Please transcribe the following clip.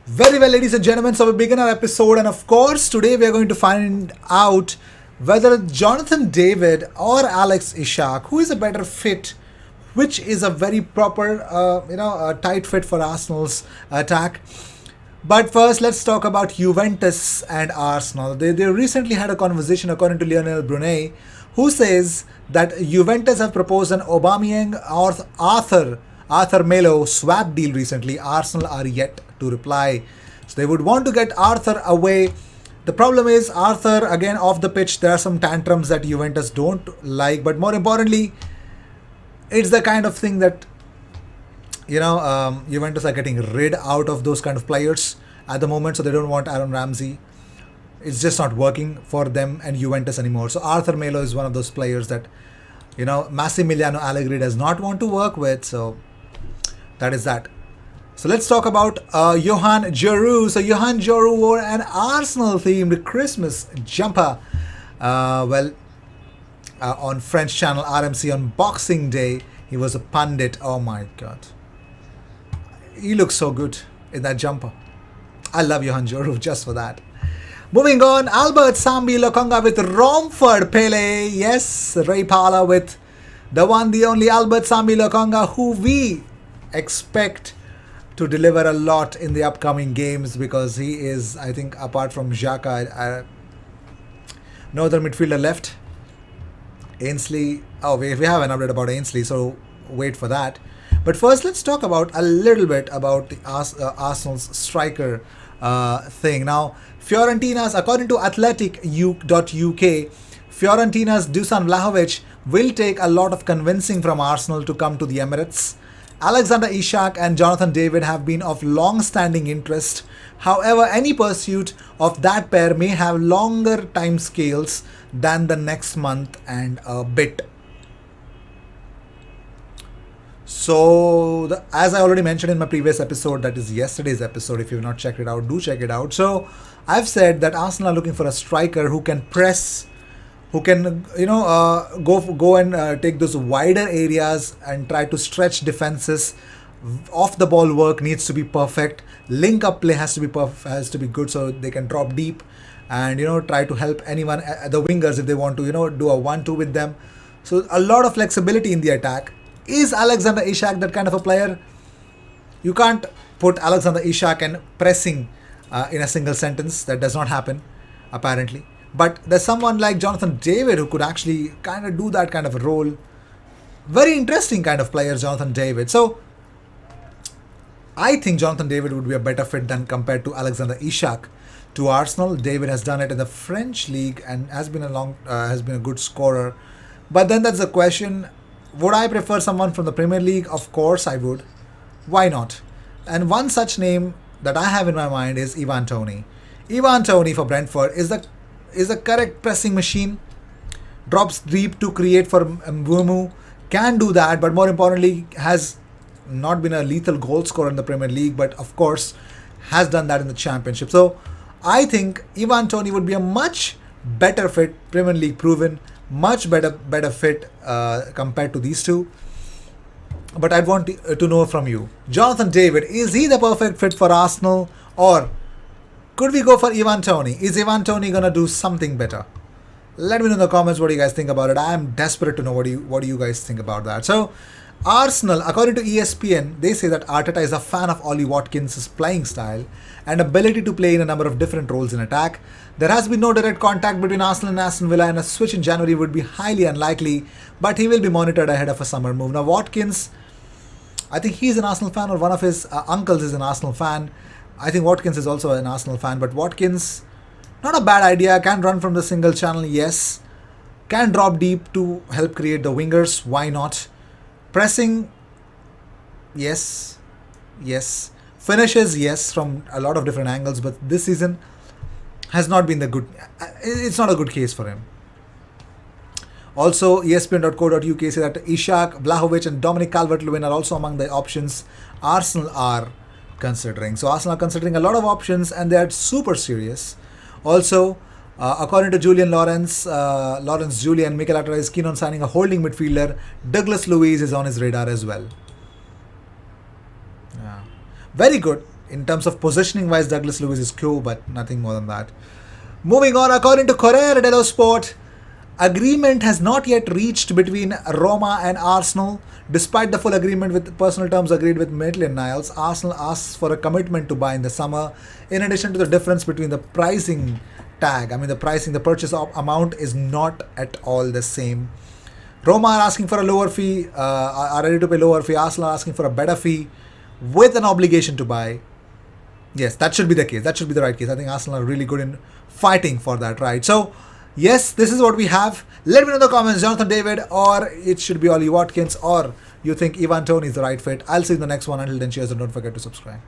Very well, ladies and gentlemen. So we begin our episode, and of course, today we are going to find out whether Jonathan David or Alex Ishak, who is a better fit, which is a very proper, a tight fit for Arsenal's attack. But first, let's talk about Juventus and Arsenal. They recently had a conversation, according to Lionel Brunet, who says that Juventus have proposed an Aubameyang or Arthur Melo swap deal recently. Arsenal are yet to reply. So they would want to get Arthur away. The problem is Arthur, again, off the pitch, there are some tantrums that Juventus don't like. But more importantly, it's the kind of thing that Juventus are getting rid out of those kind of players at the moment, so they don't want Aaron Ramsey. It's just not working for them and Juventus anymore. So Arthur Melo is one of those players that Massimiliano Allegri does not want to work with. So that is that. So let's talk about Johan Giroux. So Johan Giroux wore an Arsenal-themed Christmas jumper. On French channel RMC on Boxing Day, he was a pundit. Oh my god. He looks so good in that jumper. I love Johan Giroux just for that. Moving on, Albert Sambi Lokonga with Romford Pele. Yes, Ray Parla with the one, the only Albert Sambi Lokonga, who we expect to deliver a lot in the upcoming games because he is, I think, apart from Xhaka, no other midfielder left. Ainsley. Oh, we have an update about Ainsley, so wait for that. But first, let's talk about a little bit about the Arsenal's striker thing. Now, Fiorentina's, according to Athletic.uk, Fiorentina's Dusan Vlahovic will take a lot of convincing from Arsenal to come to the Emirates. Alexander Isak and Jonathan David have been of long-standing interest. However, any pursuit of that pair may have longer timescales than the next month and a bit. So, as I already mentioned in my previous episode, that is yesterday's episode, if you've not checked it out, do check it out. So, I've said that Arsenal are looking for a striker who can press, who can, go and take those wider areas and try to stretch defenses. Off the ball work needs to be perfect. Link up play has to be good, so they can drop deep and try to help anyone, the wingers, if they want to do a 1-2 with them. So a lot of flexibility in the attack. Is Alexander Isak that kind of a player? You can't put Alexander Isak and pressing in a single sentence. That does not happen, apparently. But there's someone like Jonathan David who could actually kind of do that kind of a role. Very interesting kind of player, Jonathan David. So I think Jonathan David would be a better fit than compared to Alexander Isak to Arsenal. David has done it in the French league and has been a good scorer. But then that's the question: would I prefer someone from the Premier League? Of course I would. Why not? And one such name that I have in my mind is Ivan Toney. Ivan Toney for Brentford is the correct pressing machine. Drops deep to create for Mbumu. Can do that, but more importantly, has not been a lethal goal scorer in the Premier League, but of course has done that in the Championship. So I think Ivan Toney would be a much better fit, Premier League proven, much better fit compared to these two. But I'd want to know from you, Jonathan David, is he the perfect fit for Arsenal, or could we go for Ivan Toney? Is Ivan Toney gonna do something better? Let me know in the comments what you guys think about it. I am desperate to know what do you guys think about that. So Arsenal, according to ESPN, they say that Arteta is a fan of Ollie Watkins' playing style and ability to play in a number of different roles in attack. There has been no direct contact between Arsenal and Aston Villa, and a switch in January would be highly unlikely, but he will be monitored ahead of a summer move. Now Watkins, I think he's an Arsenal fan, or one of his uncles is an Arsenal fan. I think Watkins is also an Arsenal fan, but Watkins, not a bad idea. Can run from the single channel, yes. Can drop deep to help create the wingers, why not? Pressing, yes. Finishes, yes, from a lot of different angles, but this season has not been it's not a good case for him. Also, ESPN.co.uk says that Ishak, Vlahovic and Dominic Calvert-Lewin are also among the options Arsenal are considering. So Arsenal are considering a lot of options and they are super serious. Also, according to Julian Lawrence Julian, Mikel Arteta is keen on signing a holding midfielder. Douglas Luiz is on his radar as well. Yeah. Very good. In terms of positioning wise, Douglas Luiz is cool, but nothing more than that. Moving on, according to Corriere dello Sport, agreement has not yet reached between Roma and Arsenal. Despite the full agreement with personal terms agreed with Maitland-Niles, Arsenal asks for a commitment to buy in the summer. In addition to the difference between the pricing tag, the purchase amount is not at all the same. Roma are asking for a lower fee, are ready to pay lower fee. Arsenal are asking for a better fee with an obligation to buy. Yes, that should be the case. That should be the right case. I think Arsenal are really good in fighting for that, right? So, yes, this is what we have. Let me know in the comments, Jonathan David, or it should be Ollie Watkins, or you think Ivan Toney is the right fit. I'll see you in the next one. Until then, cheers, and don't forget to subscribe.